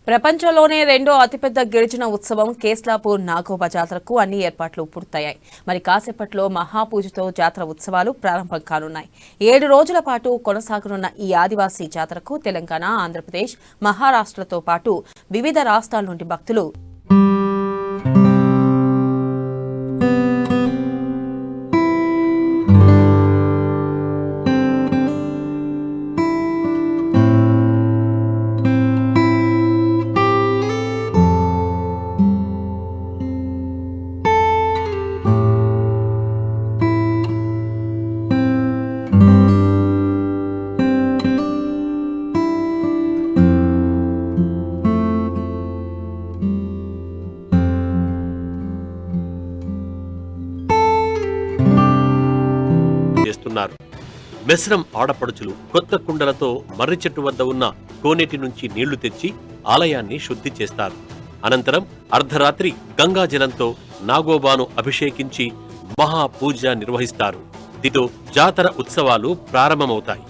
ప్రపంచంలోనే రెండో అతిపెద్ద గిరిజన ఉత్సవం కేస్లాపూర్ నాగోబా జాతరకు అన్ని ఏర్పాట్లు పూర్తయ్యాయి. మరి కాసేపట్లో మహాపూజతో జాతర ఉత్సవాలు ప్రారంభం కానున్నాయి. 7 రోజుల పాటు కొనసాగనున్న ఈ ఆదివాసీ జాతరకు తెలంగాణ, ఆంధ్రప్రదేశ్, మహారాష్ట్రతో పాటు వివిధ రాష్ట్రాల నుండి భక్తులు చేస్తున్నారు. మెస్రం ఆడపడుచులు కొత్త కుండలతో మర్రి చెట్టు వద్ద ఉన్న కోనేటి నుంచి నీళ్లు తెచ్చి ఆలయాన్ని శుద్ధి చేస్తారు. అనంతరం అర్ధరాత్రి గంగాజలంతో నాగోబాను అభిషేకించి మహాపూజ నిర్వహిస్తారు. దీంతో జాతర ఉత్సవాలు ప్రారంభమవుతాయి.